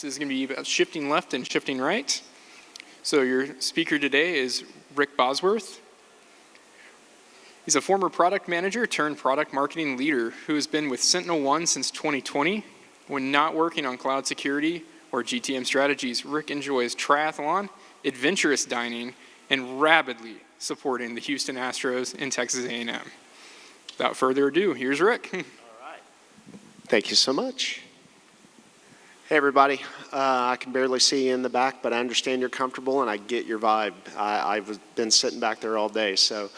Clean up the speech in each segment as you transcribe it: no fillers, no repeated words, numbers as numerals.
This is going to be about shifting left and shifting right. So your speaker today is Rick Bosworth. He's a former product manager turned product marketing leader who has been with SentinelOne since 2020. When not working on cloud security or GTM strategies, Rick enjoys triathlon, adventurous dining, and rapidly supporting the Houston Astros and Texas A&M. Without further ado, here's Rick. All right. Thank you so much. Hey, everybody. I can barely see you in the back, but I understand you're comfortable, and I get your vibe. I've been sitting back there all day, so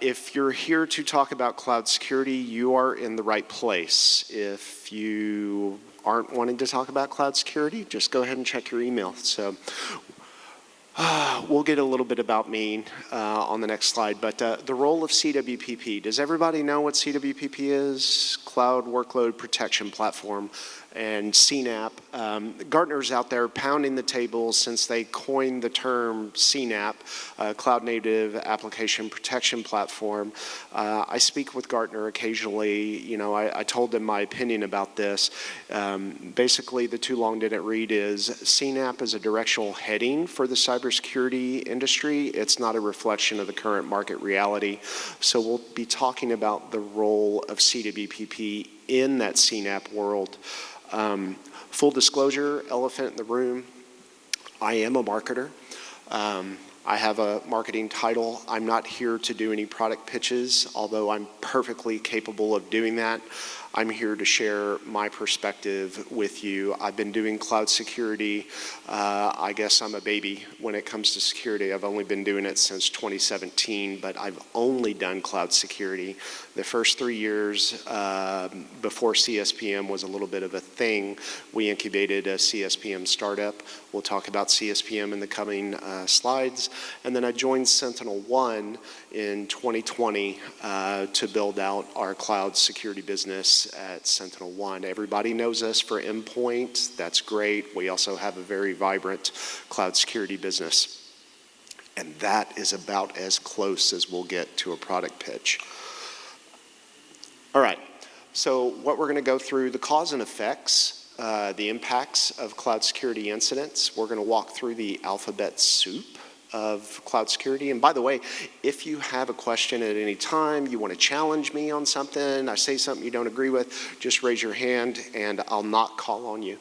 if you're here to talk about cloud security, you are in the right place. If you aren't wanting to talk about cloud security, just go ahead and check your email. So we'll get a little bit about me on the next slide, but the role of CWPP. Does everybody know what CWPP is? Cloud Workload Protection Platform. And CNAPP. Gartner's out there pounding the table since they coined the term CNAPP, Cloud Native Application Protection Platform. I speak with Gartner occasionally. You know, I told them my opinion about this. Basically, the too long didn't read is CNAPP is a directional heading for the cybersecurity industry. It's not a reflection of the current market reality. So we'll be talking about the role of CWPP in that CNAPP world. Full disclosure, elephant in the room, I am a marketer. I have a marketing title. I'm not here to do any product pitches, although I'm perfectly capable of doing that. I'm here to share my perspective with you. I've been doing cloud security. I guess I'm a baby when it comes to security. I've only been doing it since 2017, but I've only done cloud security. The first 3 years before CSPM was a little bit of a thing, we incubated a CSPM startup. We'll talk about CSPM in the coming slides. And then I joined SentinelOne in 2020 to build out our cloud security business at SentinelOne. Everybody knows us for endpoint. That's great. We also have a very vibrant cloud security business. And that is about as close as we'll get to a product pitch. All right, so what we're going to go through, the cause and effects, the impacts of cloud security incidents. We're going to walk through the alphabet soup of cloud security. And by the way, if you have a question at any time, you want to challenge me on something, I say something you don't agree with, just raise your hand and I'll not call on you.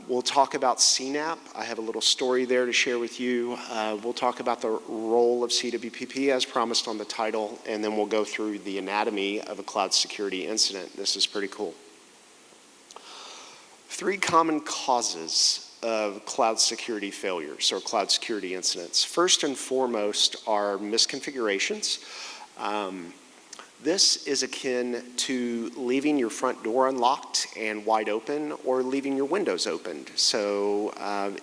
We'll talk about CNAPP. I have a little story there to share with you. We'll talk about the role of CWPP as promised on the title, and then we'll go through the anatomy of a cloud security incident. This is pretty cool. 3 common causes of cloud security failures or cloud security incidents. First and foremost are misconfigurations. This is akin to leaving your front door unlocked and wide open or leaving your windows opened. So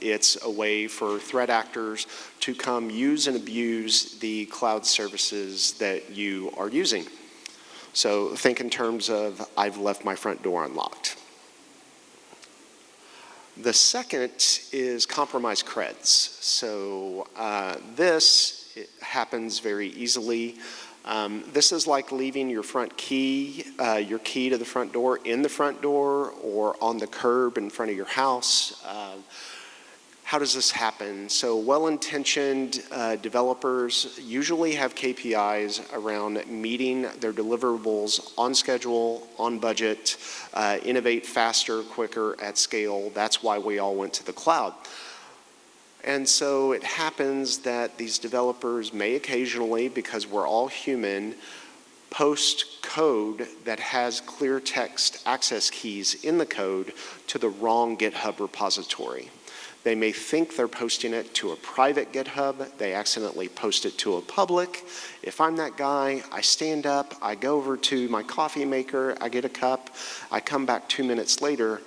it's a way for threat actors to come use and abuse the cloud services that you are using. So think in terms of, I've left my front door unlocked. The second is compromised creds. So this happens very easily. This is like leaving your front key, your key to the front door in the front door or on the curb in front of your house. How does this happen? So well-intentioned developers usually have KPIs around meeting their deliverables on schedule, on budget, innovate faster, quicker, at scale. That's why we all went to the cloud. And so it happens that these developers may occasionally, because we're all human, post code that has clear text access keys in the code to the wrong GitHub repository. They may think they're posting it to a private GitHub. They accidentally post it to a public. If I'm that guy, I stand up, I go over to my coffee maker, I get a cup, I come back 2 minutes later.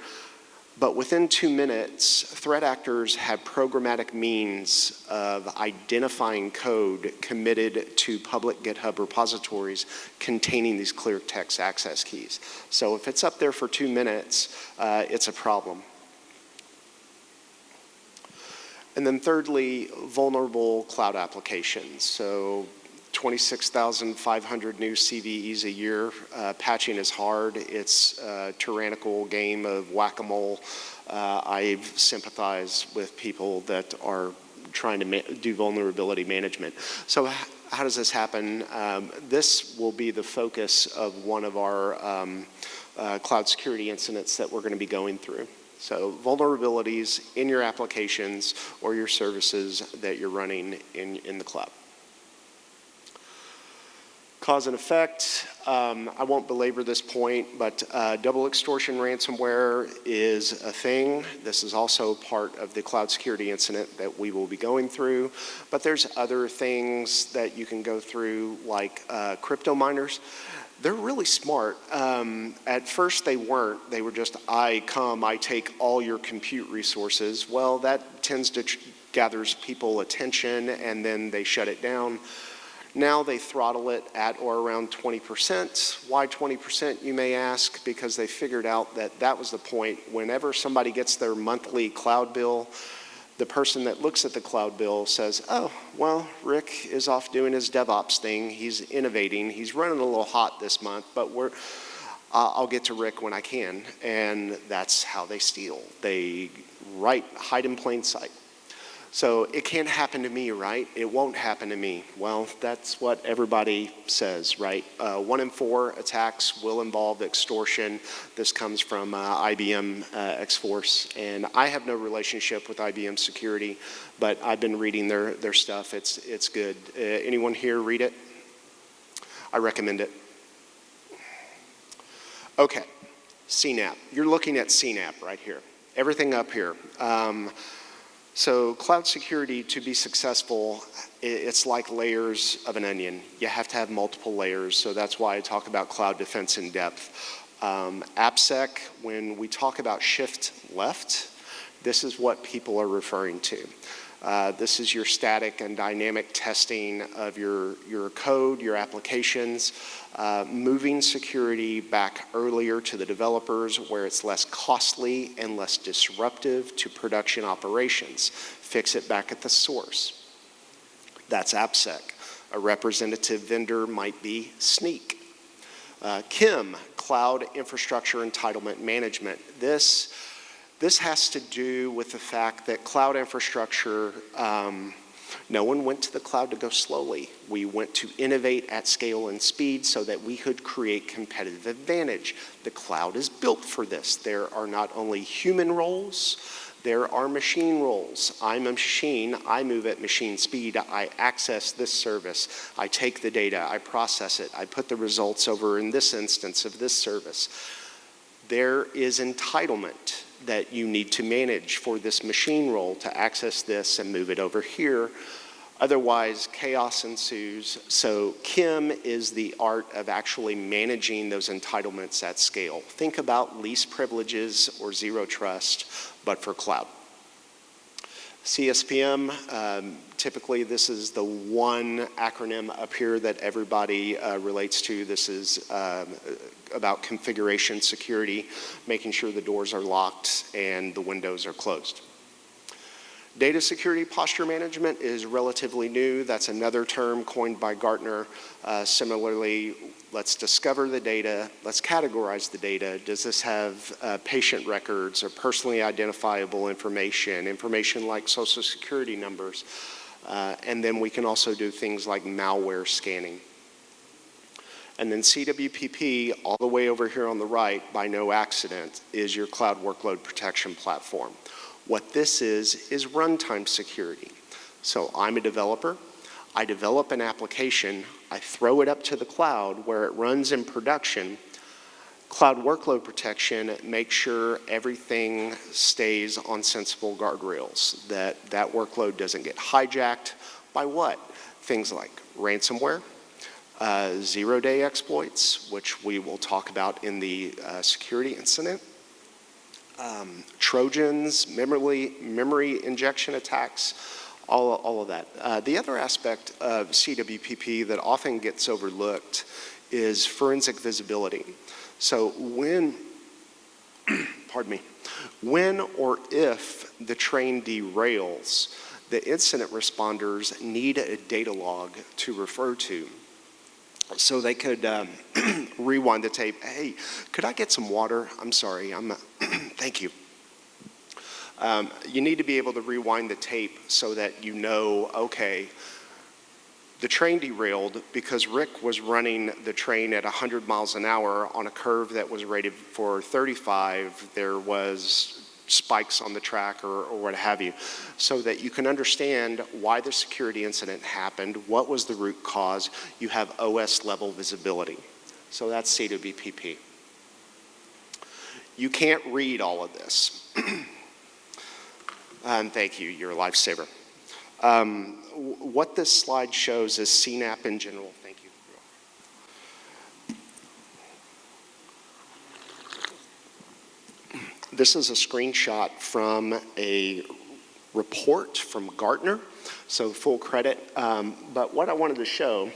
But within 2 minutes, threat actors have programmatic means of identifying code committed to public GitHub repositories containing these clear text access keys. So if it's up there for 2 minutes, it's a problem. And then thirdly, vulnerable cloud applications. So 26,500 new CVEs a year. Patching is hard. It's a tyrannical game of whack-a-mole. I sympathize with people that are trying to do vulnerability management. So how does this happen? This will be the focus of one of our cloud security incidents that we're going to be going through. So vulnerabilities in your applications or your services that you're running in the cloud. Cause and effect, I won't belabor this point, but double extortion ransomware is a thing. This is also part of the cloud security incident that we will be going through. But there's other things that you can go through, like crypto miners. They're really smart. At first they weren't. They were just, I take all your compute resources. Well, that tends to gathers people attention, and then they shut it down. Now they throttle it at or around 20%. Why 20%, you may ask? Because they figured out that that was the point. Whenever somebody gets their monthly cloud bill, the person that looks at the cloud bill says, oh, well, Rick is off doing his DevOps thing. He's innovating. He's running a little hot this month, but I'll get to Rick when I can. And that's how they steal. They hide in plain sight. So it can't happen to me, right? It won't happen to me. Well, that's what everybody says, right? 1 in 4 attacks will involve extortion. This comes from IBM X-Force, and I have no relationship with IBM security, but I've been reading their stuff. It's good. Anyone here read it? I recommend it. Okay, CNAPP. You're looking at CNAPP right here. Everything up here. So cloud security, to be successful, it's like layers of an onion. You have to have multiple layers, so that's why I talk about cloud defense in depth. AppSec, when we talk about shift left, this is what people are referring to. This is your static and dynamic testing of your code, your applications, moving security back earlier to the developers where it's less costly and less disruptive to production operations. Fix it back at the source. That's AppSec. A representative vendor might be Sneak. CIEM, Cloud Infrastructure Entitlement Management. This has to do with the fact that cloud infrastructure, no one went to the cloud to go slowly. We went to innovate at scale and speed so that we could create competitive advantage. The cloud is built for this. There are not only human roles, there are machine roles. I'm a machine, I move at machine speed, I access this service, I take the data, I process it, I put the results over in this instance of this service. There is entitlement that you need to manage for this machine role to access this and move it over here. Otherwise, chaos ensues. So CIEM is the art of actually managing those entitlements at scale. Think about least privileges or zero trust, but for cloud. CSPM, typically this is the one acronym up here that everybody relates to. This is about configuration security, making sure the doors are locked and the windows are closed. Data security posture management is relatively new. That's another term coined by Gartner. Similarly, let's discover the data, let's categorize the data. Does this have patient records or personally identifiable information, information like social security numbers? And then we can also do things like malware scanning. And then CWPP, all the way over here on the right, by no accident, is your cloud workload protection platform. What this is runtime security. So I'm a developer. I develop an application. I throw it up to the cloud where it runs in production. Cloud workload protection makes sure everything stays on sensible guardrails, that workload doesn't get hijacked by what? Things like ransomware, zero-day exploits, which we will talk about in the security incident, Trojans, memory injection attacks, all of that. The other aspect of CWPP that often gets overlooked is forensic visibility. So when, pardon me, when or if the train derails, the incident responders need a data log to refer to. So they could rewind the tape. Hey, could I get some water? I'm sorry, thank you. You need to be able to rewind the tape so that you know, okay, the train derailed because Rick was running the train at 100 miles an hour on a curve that was rated for 35. There was spikes on the track or what have you, so that you can understand why the security incident happened, what was the root cause. You have OS level visibility. So that's CWPP. You can't read all of this. Thank you, you're a lifesaver. What this slide shows is CNAPP in general. Thank you. This is a screenshot from a report from Gartner, so full credit. But what I wanted to show,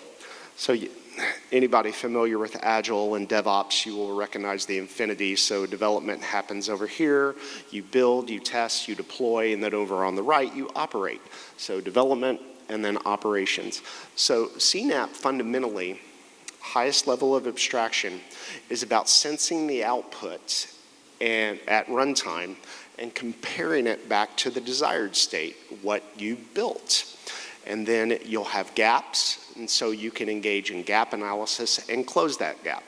anybody familiar with Agile and DevOps, you will recognize the infinity. So development happens over here, you build, you test, you deploy, and then over on the right, you operate. So development and then operations. So CNAPP fundamentally, highest level of abstraction, is about sensing the output and at runtime and comparing it back to the desired state, what you built. And then you'll have gaps, and so you can engage in gap analysis and close that gap.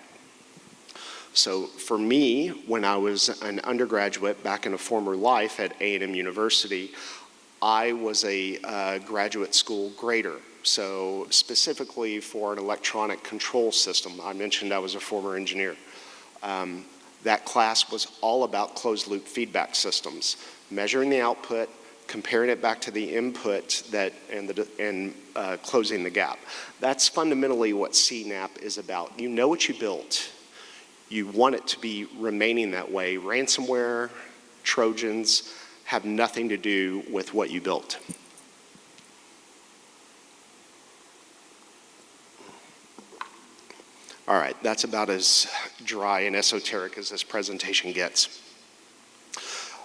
So for me, when I was an undergraduate back in a former life at A&M University, I was a graduate school grader. So specifically for an electronic control system, I mentioned I was a former engineer. That class was all about closed loop feedback systems, measuring the output, comparing it back to the input and closing the gap. That's fundamentally what CNAPP is about. You know what you built. You want it to be remaining that way. Ransomware, Trojans have nothing to do with what you built. All right, that's about as dry and esoteric as this presentation gets.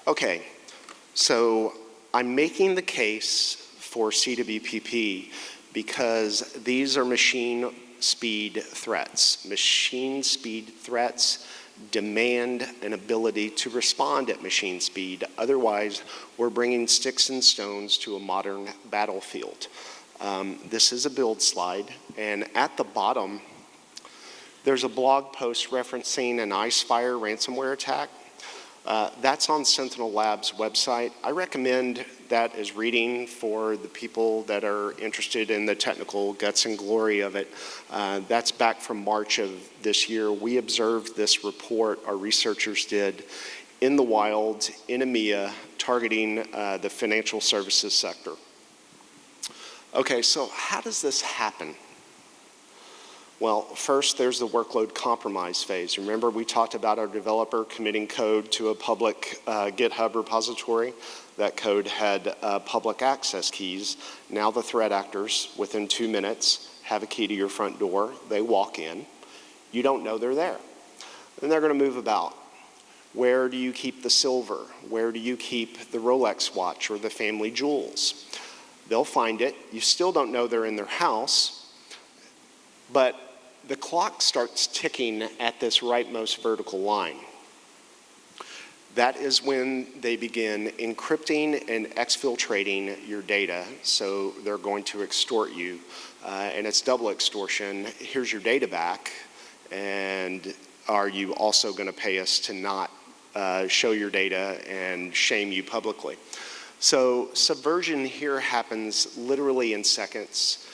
Okay, so I'm making the case for CWPP because these are machine speed threats. Machine speed threats demand an ability to respond at machine speed. Otherwise, we're bringing sticks and stones to a modern battlefield. This is a build slide, and at the bottom, there's a blog post referencing an IceFire ransomware attack. That's on Sentinel Labs' website. I recommend that as reading for the people that are interested in the technical guts and glory of it. That's back from March of this year. We observed this report, our researchers did, in the wild, in EMEA, targeting the financial services sector. Okay, so how does this happen? Well, first, there's the workload compromise phase. Remember, we talked about our developer committing code to a public GitHub repository. That code had public access keys. Now the threat actors, within 2 minutes, have a key to your front door. They walk in. You don't know they're there. Then they're going to move about. Where do you keep the silver? Where do you keep the Rolex watch or the family jewels? They'll find it. You still don't know they're in their house, but the clock starts ticking at this rightmost vertical line. That is when they begin encrypting and exfiltrating your data, so they're going to extort you. And it's double extortion. Here's your data back, and are you also going to pay us to not show your data and shame you publicly? So subversion here happens literally in seconds.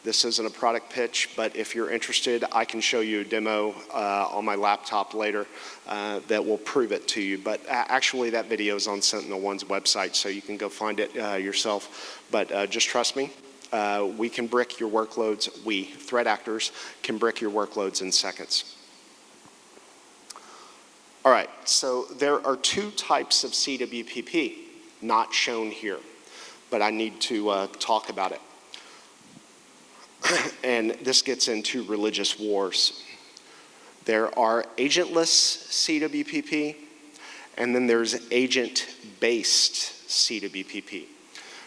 This isn't a product pitch, but if you're interested, I can show you a demo on my laptop later that will prove it to you. But actually, that video is on SentinelOne's website, so you can go find it yourself. But just trust me, we can brick your workloads. We, threat actors, can brick your workloads in seconds. All right, so there are 2 types of CWPP, not shown here, but I need to talk about it. And this gets into religious wars. There are agentless CWPP, and then there's agent-based CWPP.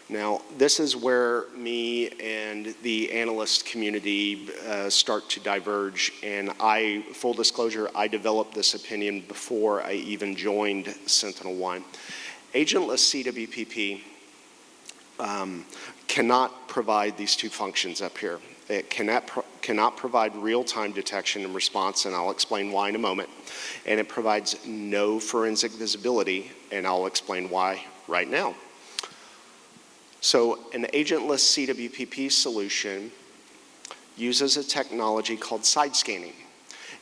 Now, this is where me and the analyst community start to diverge, and full disclosure, I developed this opinion before I even joined SentinelOne. Agentless CWPP cannot provide these two functions up here. It cannot provide real-time detection and response, and I'll explain why in a moment. And it provides no forensic visibility, and I'll explain why right now. So an agentless CWPP solution uses a technology called side scanning.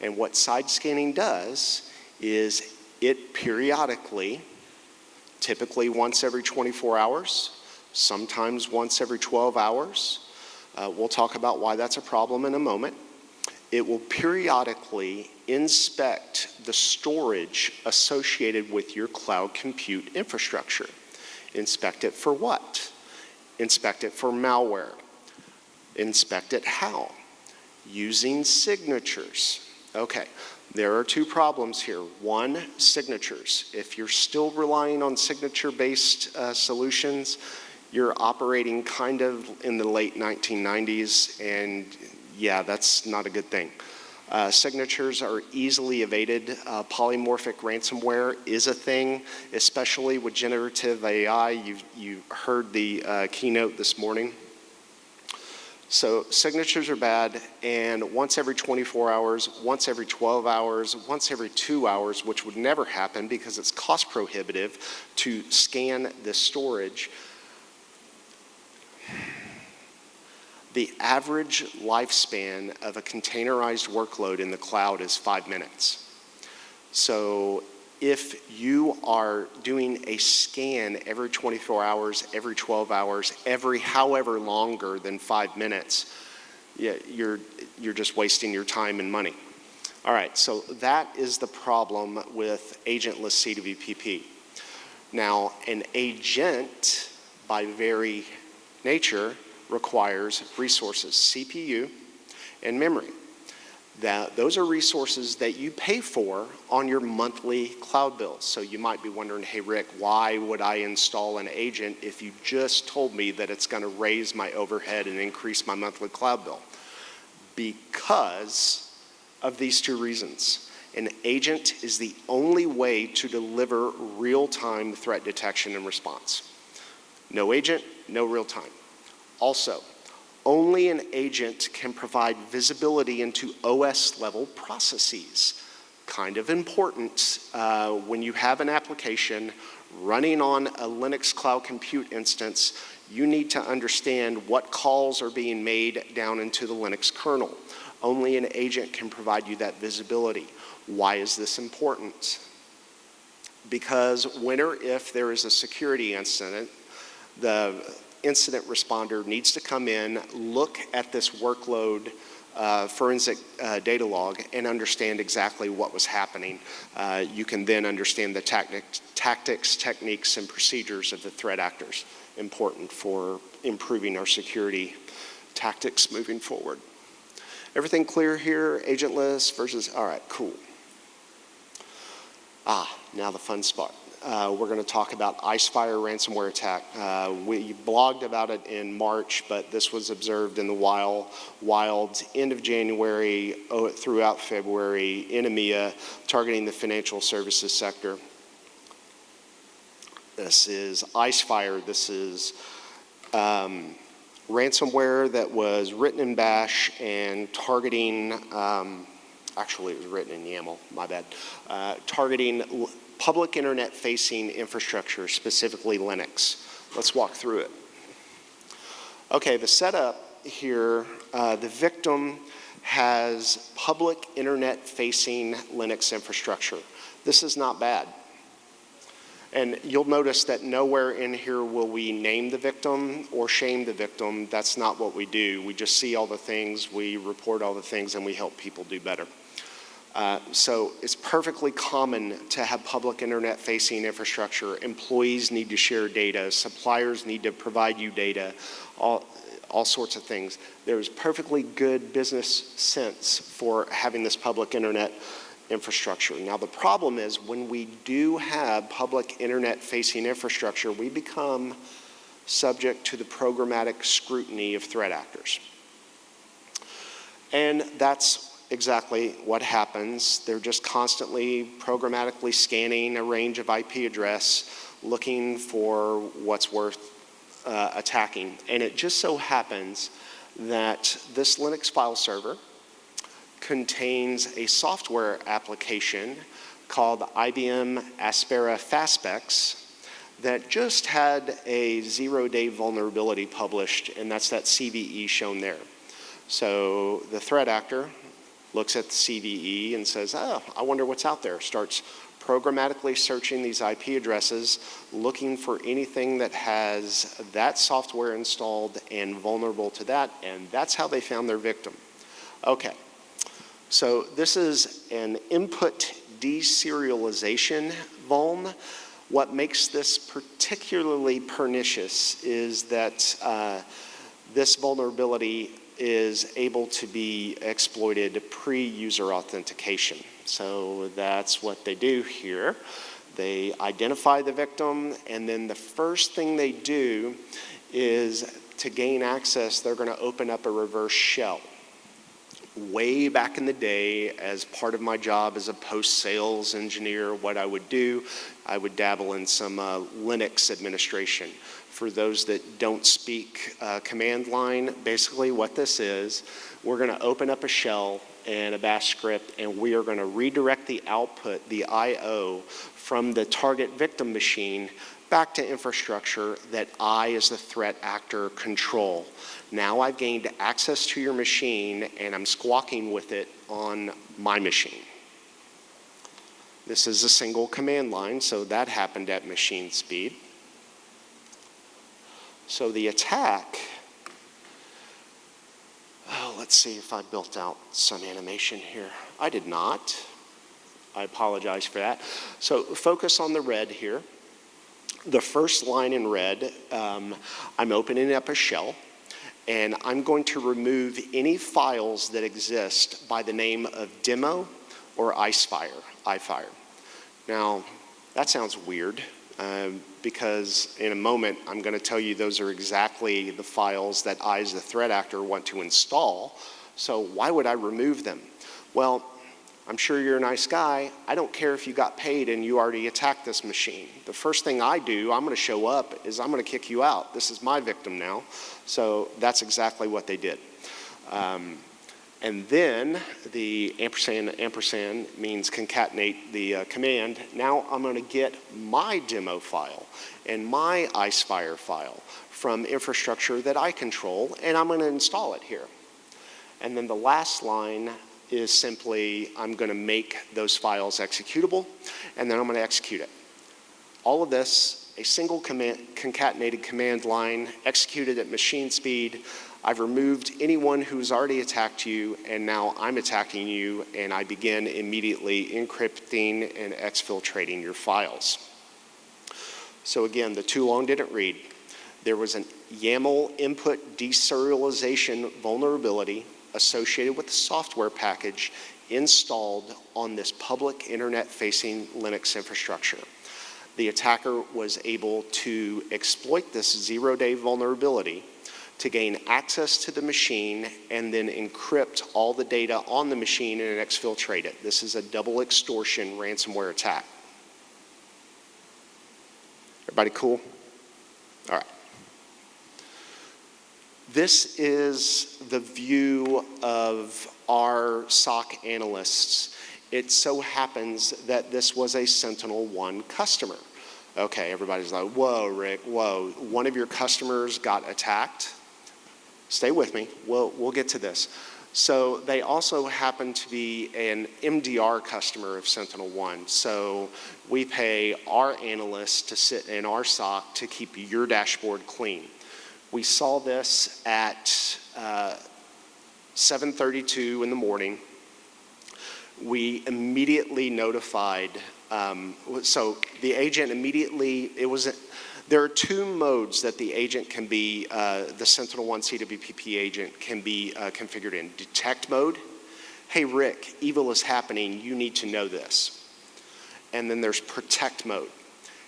And what side scanning does is it periodically, typically once every 24 hours, sometimes once every 12 hours, we'll talk about why that's a problem in a moment. It will periodically inspect the storage associated with your cloud compute infrastructure. Inspect it for what? Inspect it for malware. Inspect it how? Using signatures. Okay, there are two problems here. One, signatures. If you're still relying on signature-based solutions, you're operating kind of in the late 1990s, and yeah, that's not a good thing. Signatures are easily evaded. Polymorphic ransomware is a thing, especially with generative AI. You heard the keynote this morning. So signatures are bad, and once every 24 hours, once every 12 hours, once every 2 hours, which would never happen because it's cost prohibitive to scan this storage. The average lifespan of a containerized workload in the cloud is 5 minutes. So if you are doing a scan every 24 hours, every 12 hours, every however longer than 5 minutes, yeah, you're just wasting your time and money. All right, so that is the problem with agentless CWPP. Now, an agent, by very nature, requires resources, CPU and memory. Those are resources that you pay for on your monthly cloud bill. So you might be wondering, hey Rick, why would I install an agent if you just told me that it's going to raise my overhead and increase my monthly cloud bill? Because of these two reasons. An agent is the only way to deliver real-time threat detection and response. No agent, no real-time. Also, only an agent can provide visibility into OS-level processes. Kind of important when you have an application running on a Linux cloud compute instance, you need to understand what calls are being made down into the Linux kernel. Only an agent can provide you that visibility. Why is this important? Because when or if there is a security incident, the incident responder needs to come in, look at this workload forensic data log, and understand exactly what was happening. You can then understand the tactics, techniques, and procedures of the threat actors. Important for improving our security tactics moving forward. Everything clear here? Agentless versus, all right, cool. Now the fun spot. We're going to talk about Icefire ransomware attack. We blogged about it in March, but this was observed in the wild end of January throughout February in EMEA, targeting the financial services sector. This is Icefire. This is ransomware that was written in Bash and targeting, actually it was written in YAML, my bad, targeting public internet-facing infrastructure, specifically Linux. Let's walk through it. Okay, the setup here, the victim has public internet-facing Linux infrastructure. This is not bad. And you'll notice that nowhere in here will we name the victim or shame the victim. That's not what we do. We just see all the things, we report all the things, and we help people do better. So it's perfectly common to have public internet-facing infrastructure. Employees need to share data. Suppliers need to provide you data, all sorts of things. There's perfectly good business sense for having this public internet infrastructure. Now the problem is when we do have public internet-facing infrastructure, we become subject to the programmatic scrutiny of threat actors. And that's exactly what happens. They're just constantly programmatically scanning a range of IP address, looking for what's worth attacking. And it just so happens that this Linux file server contains a software application called IBM Aspera Fastpex that just had a 0-day vulnerability published, and that's that CVE shown there. So the threat actor looks at the CVE and says, oh, I wonder what's out there. Starts programmatically searching these IP addresses, looking for anything that has that software installed and vulnerable to that, and that's how they found their victim. Okay, so this is an input deserialization vuln. What makes this particularly pernicious is that this vulnerability is able to be exploited pre-user authentication. So that's what they do here. They identify the victim, and then the first thing they do is to gain access, they're going to open up a reverse shell. Way back in the day, as part of my job as a post-sales engineer, what I would do, I would dabble in some Linux administration. For those that don't speak command line, basically what this is, we're going to open up a shell and a bash script, and we are going to redirect the output, the I/O, from the target victim machine back to infrastructure that I, as the threat actor, control. Now I've gained access to your machine, and I'm squawking with it on my machine. This is a single command line, so that happened at machine speed. So the attack, let's see if I built out some animation here. I did not. I apologize for that. So focus on the red here. The first line in red, I'm opening up a shell, and I'm going to remove any files that exist by the name of demo or iFire. Now, that sounds weird. Because in a moment, I'm going to tell you those are exactly the files that I, as the threat actor, want to install. So why would I remove them? Well, I'm sure you're a nice guy. I don't care if you got paid and you already attacked this machine. The first thing I do, I'm going to show up, is I'm going to kick you out. This is my victim now. So that's exactly what they did. And then the ampersand means concatenate the command. Now I'm going to get my demo file and my iFire file from infrastructure that I control, and I'm going to install it here. And then the last line is simply, I'm going to make those files executable, and then I'm going to execute it. All of this, a single concatenated command line executed at machine speed. I've removed anyone who's already attacked you, and now I'm attacking you, and I begin immediately encrypting and exfiltrating your files. So again, the too long didn't read. There was an YAML input deserialization vulnerability associated with the software package installed on this public internet-facing Linux infrastructure. The attacker was able to exploit this 0-day vulnerability to gain access to the machine and then encrypt all the data on the machine and exfiltrate it. This is a double extortion ransomware attack. Everybody cool? All right. This is the view of our SOC analysts. It so happens that this was a SentinelOne customer. Okay, everybody's like, whoa, Rick, whoa. One of your customers got attacked? Stay with me, we'll get to this. So they also happen to be an MDR customer of SentinelOne. So we pay our analysts to sit in our SOC to keep your dashboard clean. We saw this at 7:32 in the morning. We immediately notified, so the agent immediately, there are two modes that the agent can be, the SentinelOne CWPP agent can be configured in. Detect mode, hey Rick, evil is happening, you need to know this. And then there's protect mode.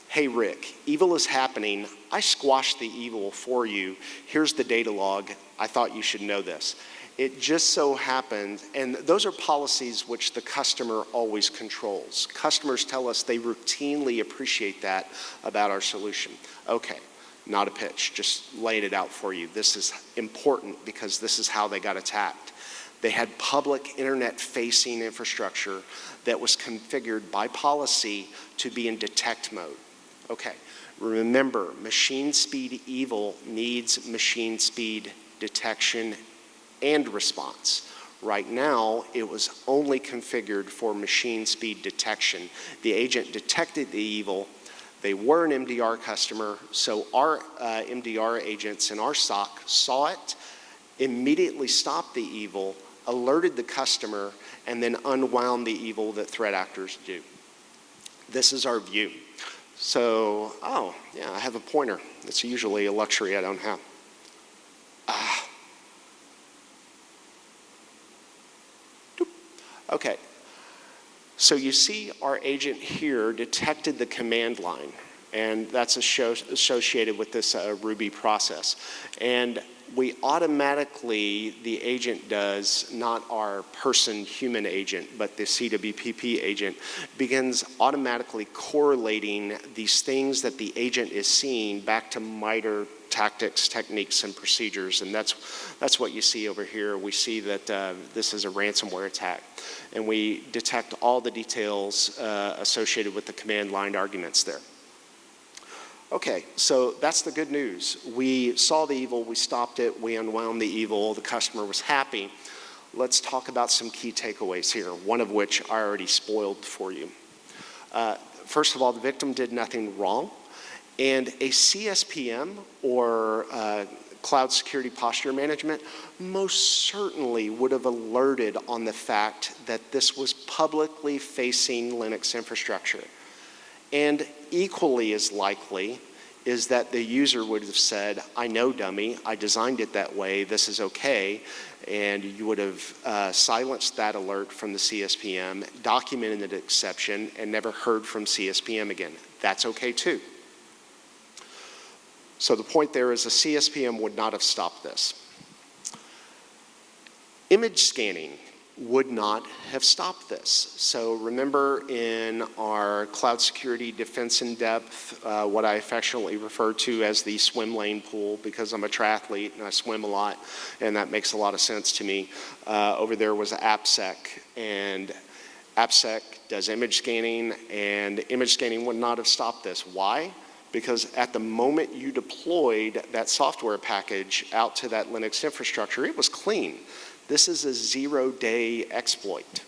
Hey Rick, evil is happening. I squashed the evil for you. Here's the data log. I thought you should know this. It just so happened, and those are policies which the customer always controls. Customers tell us they routinely appreciate that about our solution. Okay, not a pitch, just laying it out for you. This is important because this is how they got attacked. They had public internet-facing infrastructure that was configured by policy to be in detect mode. Okay, remember, machine speed evil needs machine speed detection and response. Right now, it was only configured for machine speed detection. The agent detected the evil. They were an MDR customer, so our MDR agents in our SOC saw it, immediately stopped the evil, alerted the customer, and then unwound the evil that threat actors do. This is our view. So, oh, yeah, I have a pointer. It's usually a luxury I don't have. Okay, so you see our agent here detected the command line, and that's associated with this Ruby process. And we automatically, the agent does, not our human agent, but the CWPP agent, begins automatically correlating these things that the agent is seeing back to MITRE tactics, techniques, and procedures. And that's what you see over here. We see that this is a ransomware attack. And we detect all the details associated with the command line arguments there. Okay, so that's the good news. We saw the evil, we stopped it, we unwound the evil, the customer was happy. Let's talk about some key takeaways here, one of which I already spoiled for you. First of all, the victim did nothing wrong, and a CSPM, or Cloud Security Posture Management, most certainly would have alerted on the fact that this was publicly facing Linux infrastructure. And equally as likely is that the user would have said, I know, dummy, I designed it that way, this is okay, and you would have silenced that alert from the CSPM, documented an exception, and never heard from CSPM again. That's okay too. So the point there is a CSPM would not have stopped this. Image scanning would not have stopped this. So remember in our cloud security defense in depth, what I affectionately refer to as the swim lane pool, because I'm a triathlete and I swim a lot, and that makes a lot of sense to me. Over there was AppSec, and AppSec does image scanning, and image scanning would not have stopped this. Why? Because at the moment you deployed that software package out to that Linux infrastructure, it was clean. This is a 0-day exploit.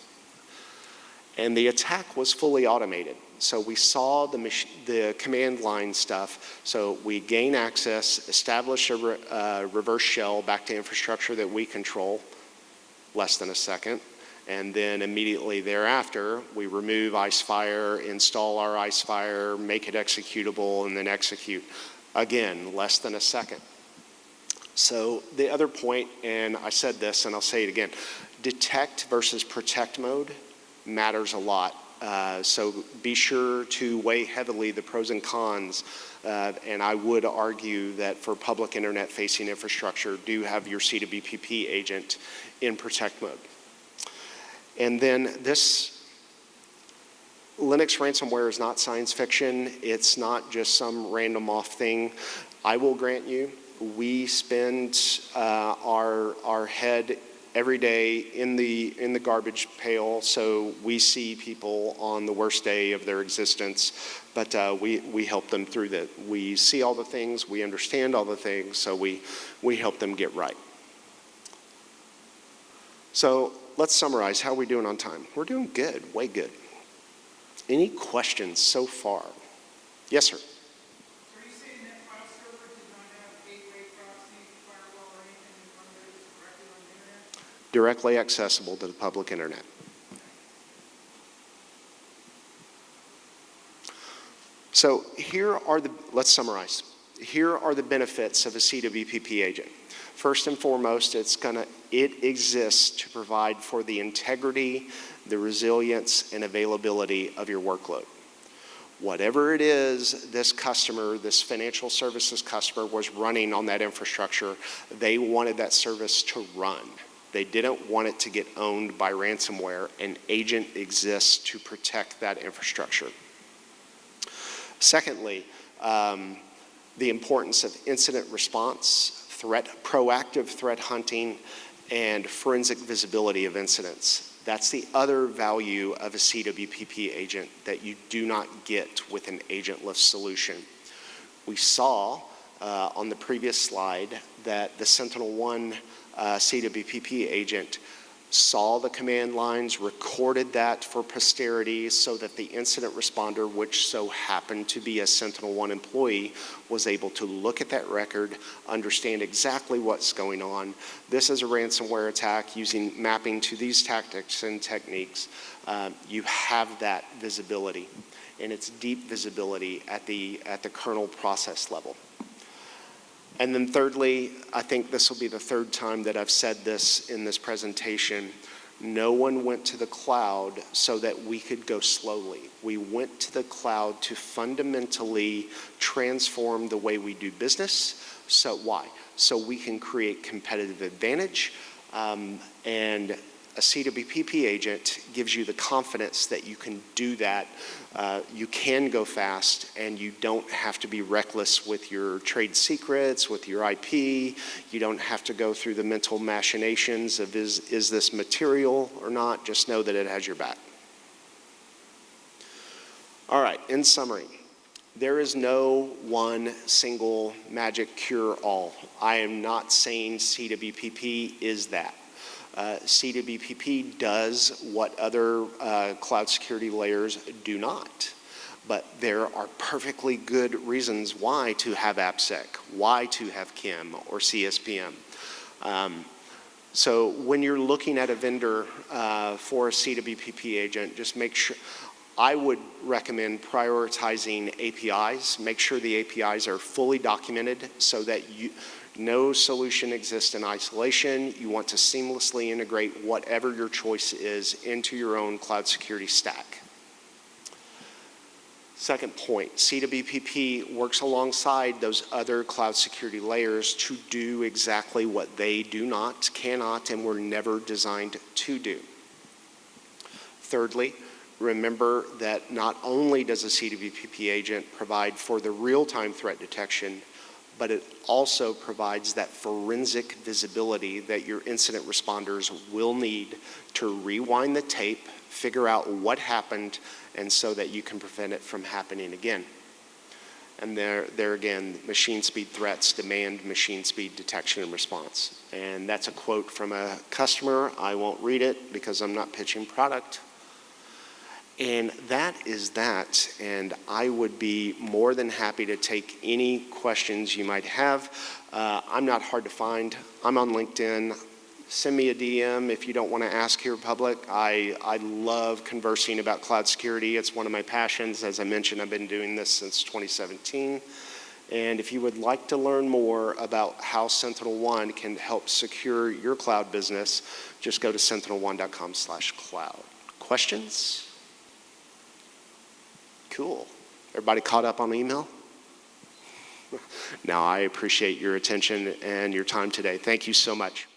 And the attack was fully automated. So we saw the command line stuff. So we gain access, establish a reverse shell back to infrastructure that we control, less than a second. And then immediately thereafter, we remove IceFire, install our IceFire, make it executable, and then execute. Again, less than a second. So the other point, and I said this and I'll say it again, detect versus protect mode matters a lot. So be sure to weigh heavily the pros and cons. And I would argue that for public internet facing infrastructure, do have your CWPP agent in protect mode. And then this Linux ransomware is not science fiction. It's not just some random off thing. I will grant you, we spend our head every day in the garbage pail, so we see people on the worst day of their existence, but we help them through that. We see all the things, we understand all the things, so we help them get right. So let's summarize. How are we doing on time? We're doing good, way good. Any questions so far? Yes, sir. Directly accessible to the public internet. So let's summarize. Here are the benefits of a CWPP agent. First and foremost, it exists to provide for the integrity, the resilience, and availability of your workload. Whatever it is this customer, this financial services customer was running on that infrastructure, they wanted that service to run. They didn't want it to get owned by ransomware. An agent exists to protect that infrastructure. Secondly, the importance of incident response, proactive threat hunting, and forensic visibility of incidents. That's the other value of a CWPP agent that you do not get with an agentless solution. We saw on the previous slide that the SentinelOne CWPP agent saw the command lines, recorded that for posterity so that the incident responder, which so happened to be a SentinelOne employee, was able to look at that record, understand exactly what's going on. This is a ransomware attack using mapping to these tactics and techniques. You have that visibility, and it's deep visibility at the kernel process level. And then thirdly, I think this will be the third time that I've said this in this presentation, no one went to the cloud so that we could go slowly. We went to the cloud to fundamentally transform the way we do business. So why? So we can create competitive advantage, and a CWPP agent gives you the confidence that you can do that. You can go fast, and you don't have to be reckless with your trade secrets, with your IP. You don't have to go through the mental machinations of is this material or not. Just know that it has your back. All right, in summary, there is no one single magic cure-all. I am not saying CWPP is that. CWPP does what other cloud security layers do not. But there are perfectly good reasons why to have AppSec, why to have CIEM or CSPM. So when you're looking at a vendor for a CWPP agent, just make sure, I would recommend prioritizing APIs. Make sure the APIs are fully documented so that no solution exists in isolation. You want to seamlessly integrate whatever your choice is into your own cloud security stack. Second point, CWPP works alongside those other cloud security layers to do exactly what they do not, cannot, and were never designed to do. Thirdly, remember that not only does a CWPP agent provide for the real-time threat detection, but it also provides that forensic visibility that your incident responders will need to rewind the tape, figure out what happened, and so that you can prevent it from happening again. And there again, machine speed threats demand machine speed detection and response. And that's a quote from a customer. I won't read it because I'm not pitching product. And that is that, and I would be more than happy to take any questions you might have. I'm not hard to find. I'm on LinkedIn. Send me a DM if you don't want to ask here in public. I love conversing about cloud security. It's one of my passions. As I mentioned, I've been doing this since 2017. And if you would like to learn more about how SentinelOne can help secure your cloud business, just go to sentinelone.com/cloud. Questions? Cool. Everybody caught up on email? Now, I appreciate your attention and your time today. Thank you so much.